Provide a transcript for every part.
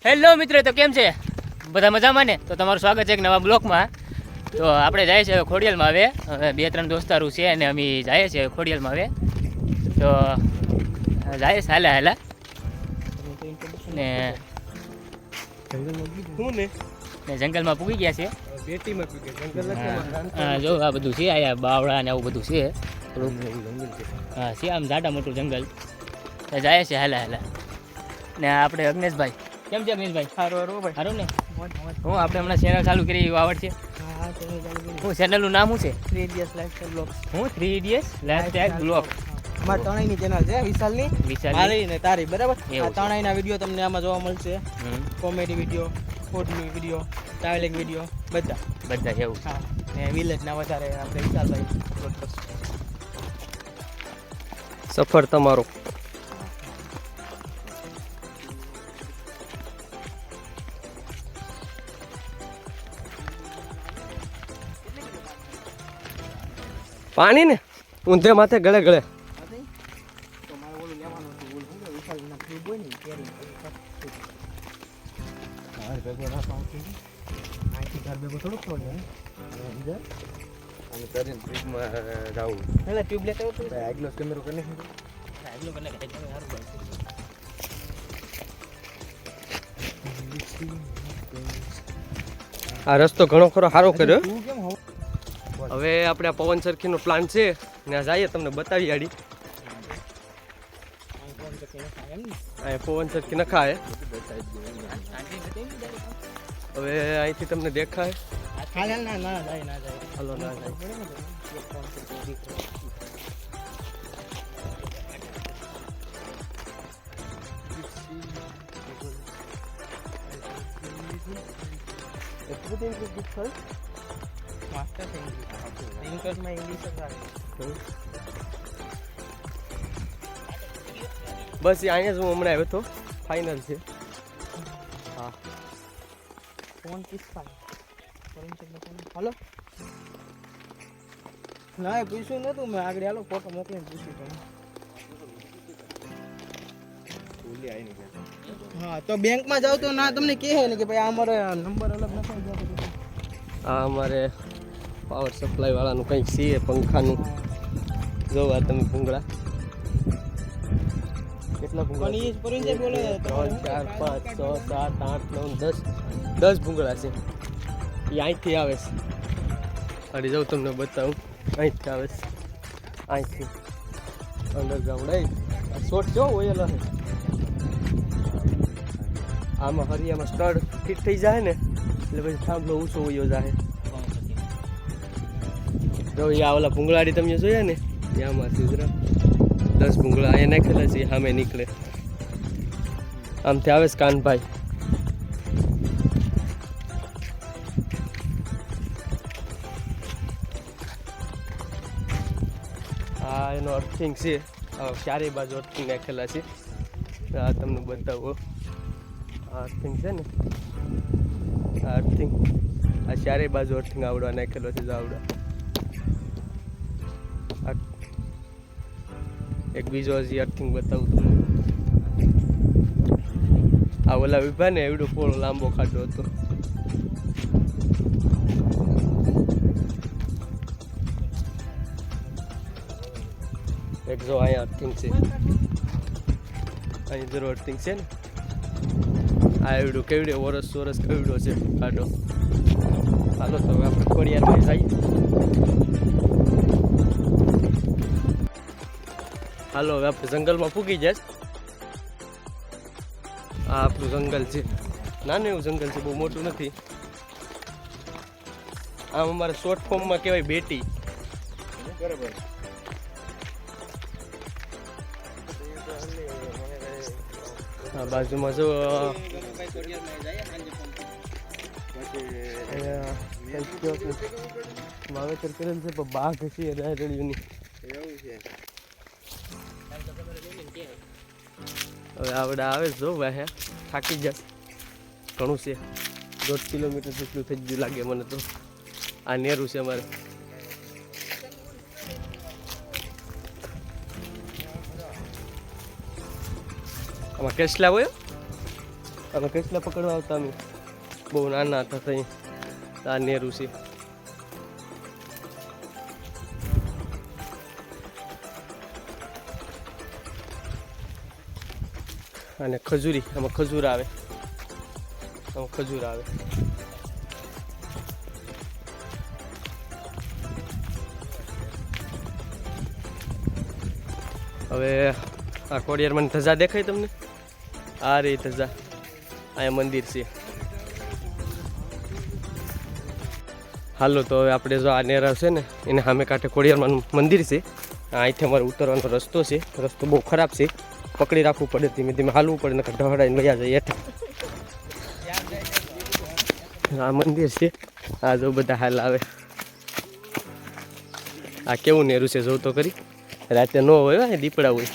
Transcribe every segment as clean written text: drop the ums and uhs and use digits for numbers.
Hello મિત્રો, તો કેમ છે બધા? મજામાં ને? તો તમારું સ્વાગત છે એક નવા બ્લોકમાં. તો આપણે જાય છે ખોડિયાલમાં. હવે 2-3 દોસ્તારું છે અને અમે જાય છે ખોડિયાલમાં. હવે તો જાય છે હાલા ને જંગલમાં પૂગી ગયા છે. હા જો આ બધું છે, અહીંયા બાવળા ને આવું બધું છે. હા છે આમ જાડા મોટું જંગલ. જાય છે હાલા ને આપણે અગ્નેશભાઈ. કેમ છે અગ્નેશભાઈ? સારું ભાઈ. સારું ને? હું આપણે હમણાં ચેનલ ચાલુ કરી આવડ છે. હું ચેનલનું નામ શું છે? 3 Idiots Lifestyle Vlog. હું 3 Idiots Lifestyle Vlog. અમારી ત્રણેયની ચેનલ છે, વિશાલની, મારી ને તારી, બરાબર? આ ત્રણેયના વિડીયો તમને આમાં જોવા મળશે. કોમેડી વિડીયો, ફૂડની વિડીયો, ટ્રાવેલિંગ વિડીયો, બધા એવું. હા, ને વિલેજના વધારે આપણે વિશાલભાઈ અપલોડ કરશું. સફર તમારો. પાણી ને ઊંધે માથે ગળે ગળે. તો મારે ઓલું લેવાનું હતું, ઓલું શું વિશાલના ક્લિપ હોય ને કેરી અહીંથી ઘર ભેગો થોડુંક થોડું અને કરીને ટ્રીપમાં જાવું. એટલે ટ્યુબ લેતા હોય તો આગલો કેમેરો કરી નાખી. આગલો કને સારું આ રસ્તો ઘણો ખરો સારો કર્યો. તું કેમ હો? હવે આપણે આ પવન સરખીનો પ્લાન છે, ત્યાં જઈએ તમને બતાવી આડી. અહીંયા પવન સરખી નખાય. હવે અહીંથી તમને દેખાય. હાલ ના જાય. હાલો ના જાય. માસ્ટર ઇંગ્લિશમાં ઇંગ્લિશ જ રાખે. બસ એ અહીંયા જ હું હમણાં આવ્યો તો. ફાઇનલ છે. હા ફોન કિસ હાલો ના એ પૂછ્યું નતું મેં આગળ. હાલો ફોટો મોકલીને પૂછ્યું તમે. હા તો બેંકમાં જાવ તો ના તમને કહે ને કે ભાઈ આ અમારે નંબર અલગ નખાઈ જાય. આ અમારે પાવર સપ્લાય વાળાનું કંઈક છે, પંખાનું. જોવા તમે ભૂંગળા કેટલા ભૂંગળા? 3 4 5 6 7 8 9 10 ભૂંગળા છે. એ અહીંથી આવે છે. અરે જાઉં તમને બતાવું. અહીંથી આવે છે, અહીંથી અંડરગ્રાઉન્ડ. શોર્ટ જો ઓયેલો છે. આમાં હરિયામાં સ્ટડ ફિટ થઈ જાય ને એટલે પછી થાંભલો ઊંચો વયો જાય. જો આ ઓલા ભૂંગળાડી તમે જોયા ને ત્યાંમાંથી જરા 10 ભૂંગળા અહીંયા નાખેલા છે, સામે નીકળે. આમથી આવે છે કાનભાઈ. આ એનો અર્થિંગ છે. ચારેય બાજુ અર્થિંગ નાખેલા છે. આ તમને બતાવો. આ અર્થિંગ છે ને, આ અર્થિંગ, આ ચારેય બાજુ અર્થિંગ આવડવા નાખેલો છે. આવડા એક બીજો હજી અર્થિંગ બતાવું તમને. આ ઓલા વિભા ને એવડો પોળો લાંબો ખાડો હતો. એક જો અહીંયા અર્થિંગ છે, અહીં જરૂર અર્થિંગ છે ને. આ એવડું કેવડે વરસ કેવડો છે ખાડો. હાલો તો આપણે ખોડિયારમાં જઈએ. હાલો હવે આપણે જંગલમાં પૂગી જાય. આ આપણું જંગલ છે. નાનું એવું જંગલ છે, બહુ મોટું નથી. આમ અમારે શોર્ટ ફોર્મમાં કહેવાય બેટી. બરાબર. હા બાજુમાં જો વાવેતર કરેલ છે, પણ બાઘ છે રાયરણીની. હવે આવડે આવે જો વાહે થાકી જશે. ઘણું છે, 1.5 કિલોમીટર જેટલું થઈ ગયું લાગે મને તો. આ નેરું છે અમારે. આમાં કેટલા હોય? અમે કેટલા પકડવા આવતા અમે બહુ નાના હતા તઈ આ નેરું છે. અને ખજૂરી, આમાં ખજૂર આવે, આમાં ખજૂર આવે. હવે આ ખોડિયારમાં ધજા દેખાય તમને? આ રે ધજા, અહીંયા મંદિર છે. હાલો તો હવે આપણે જો આ નેરા છે ને એને સામે કાંઠે ખોડિયારમાંનું મંદિર છે. અહીંથી અમારે ઉતરવાનો રસ્તો છે. રસ્તો બહુ ખરાબ છે, પકડી રાખવું પડે, ધીમે ધીમે હાલવું પડે, નકર ઢહડાઈને લઈ જાય. આ મંદિર છે. આ જો બધા હાલ આવે. આ કેવું નેરું છે જોઉં તો કરી. રાતે ન હોય, દીપડા હોય.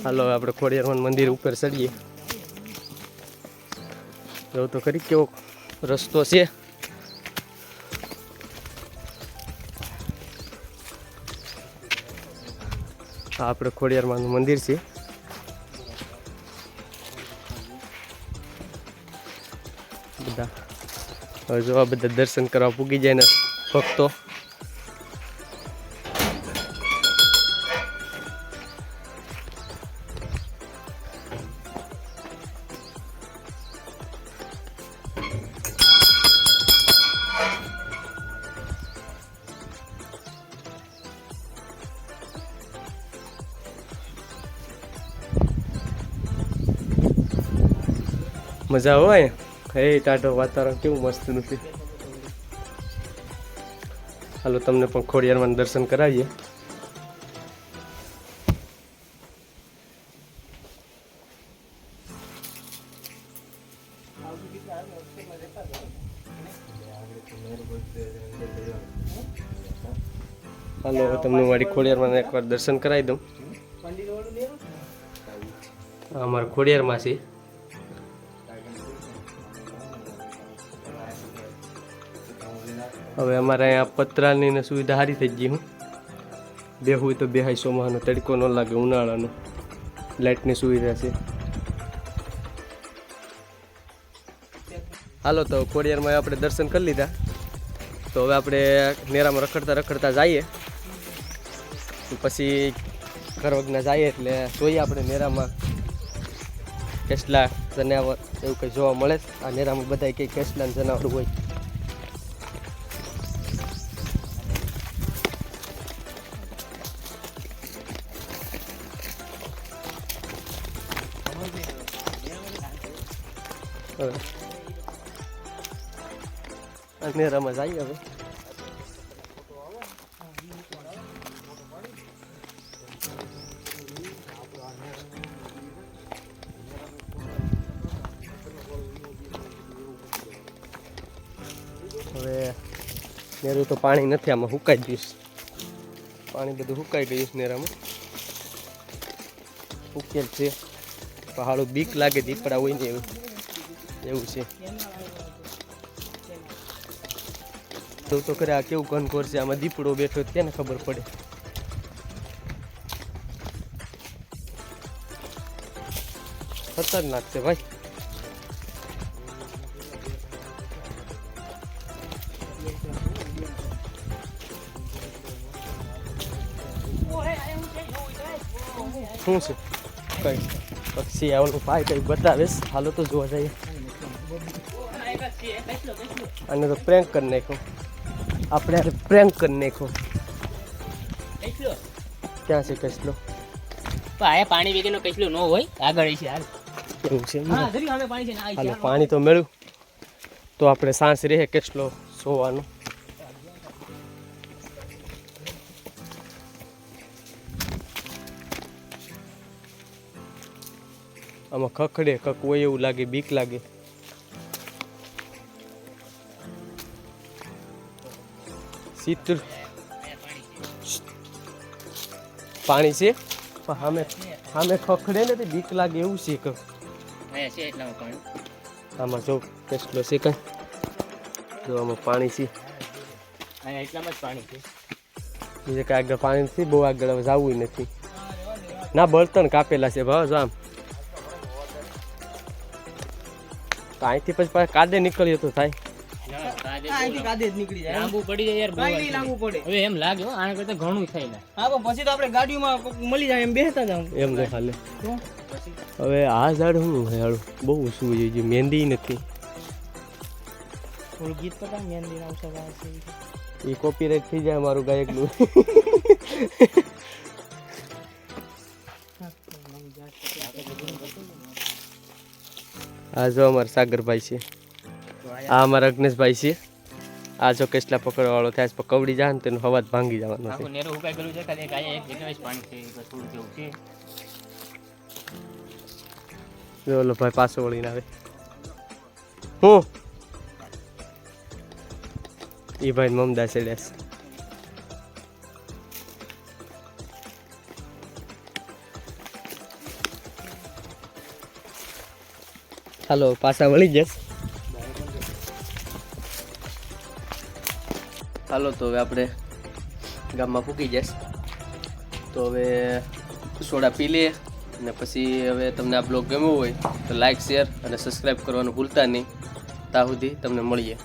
હાલો આપણે ખોડિયારમાં મંદિર ઉપર ચડીએ. જોઉં તો કરી કેવો રસ્તો છે. આ આપણે ખોડિયારમાંનું મંદિર છે. બધા હવે જો આ બધા દર્શન કરવા પૂગી જાય ને ભક્તો. મજા હોય. હે ટાઢો વાતાવરણ કેવું મસ્ત નથી. હાલો તમને પણ ખોડિયારમાં દર્શન કરાવીએ. હાલો તમને મારી ખોડિયારમાં એકવાર દર્શન કરાવી દઉં. અમારા ખોડિયારમાં છે. હવે અમારે અહીંયા પતરાની ને સુવિધા સારી થઈ ગઈ. હું બેહું હોય તો બેહાય, ચોમાસાનો તડકો ન લાગે, ઉનાળાનો લાઇટની સુવિધા છે. હાલો તો ખોડિયારમાં આપણે દર્શન કરી લીધા. તો હવે આપણે નેરામાં રખડતા રખડતા જઈએ, પછી ઘરવગના જઈએ એટલે જોઈએ આપણે નેરામાં કેટલા જનાવર એવું કંઈ જોવા મળે. આ નેરામાં બધા કંઈ કેટલા જનાવર હોય. નેરામાં જઈએ હવે. હવે નેરું તો પાણી નથી, આમાં સુકાઈ ગયું. પાણી બધું સુકાઈ ગયું નેરામાં, ઉકેલ છે. પહાડું બીક લાગે, દીપડા હોય ને એવું છે. તો ખરે આ કેવું ઘનઘોર છે. આમાં દીપડો બેઠો ક્યાં ખબર પડે. ખતરનાક છે ભાઈ. શું છે કઈ પક્ષી આવવાનું પાય કઈ બતાવેશ. હાલો તો જોવા જઈએ. અને તો પ્રેન્ક કરી નાખો આપણે, પ્રેન્ક કરી નાખો. ક્યાં છે કસલો? પાણી વેગેનો કસલો ન હોય, આગળ છે. હાલ એવું છે. હાલો પાણી તો મળ્યું તો આપણે સાંસ રહે કેટલો સોવાનું. આમાં ખખડે કક હોય એવું લાગે, બીક લાગે. શીતળ પાણી છે પણ સામે ખખડે ને બીક લાગે એવું છે. આમાં જો કેટલો છે કઈ જો આમાં પાણી છે. એટલામાં જ પાણી છે. બીજે કઈ આગળ પાણી નથી, બહુ આગળ હવે જવું નથી. ના બળતણ કાપેલા છે ભાવ. જો આમ તો અહીંથી પછી કાદે નીકળીએ તો થાય. અહીંથી કાદે જ નીકળી જાય. લાંબુ પડી જાય યાર, બહુ કાંઈ લાંબુ પડે. હવે એમ લાગે હો, આના કરતા ઘણું થાય ને. હા પણ પછી તો આપણે ગાડીમાં કોક મળી જાય એમ બેસતા જાવ. એમ નહીં હાલે. તો હવે આ ઝાડ શું હાડું બહુ ઊંચું હોય છે, મહેંદી નથી. થોડું ગીત પતા મહેંદી આવશે એ કોપીરાઇટ થઈ જાય મારું ગાયકનું. આ જો અમારા સાગરભાઈ છે, આ અમારા અગ્નેશભાઈ છે. આ જો કેટલા પકડવા વાળો થાય છે, કવડી જાય ને તેનો અવાજ ભાંગી જવાનો છે. આખું નેરો ઉકાઈ ગયેલું છે, ખાલી એક આયા એક જગ્યાએ જ પાણી છે, બસ થોડું જેવું છે. જો ઓલો ભાઈ પાછો વળીને આવે. હું એ ભાઈ મમદા ચડ્યા છે. હાલો પાછા વળી જશ. હાલો તો હવે આપણે ગામમાં પૂકી જશ. તો હવે સોડા પી લઈએ અને પછી હવે તમને આ બ્લોગ ગમ્યો હોય તો લાઈક શેર અને સબસ્ક્રાઈબ કરવાનું ભૂલતા નહીં. ત્યાં સુધી તમને મળીએ.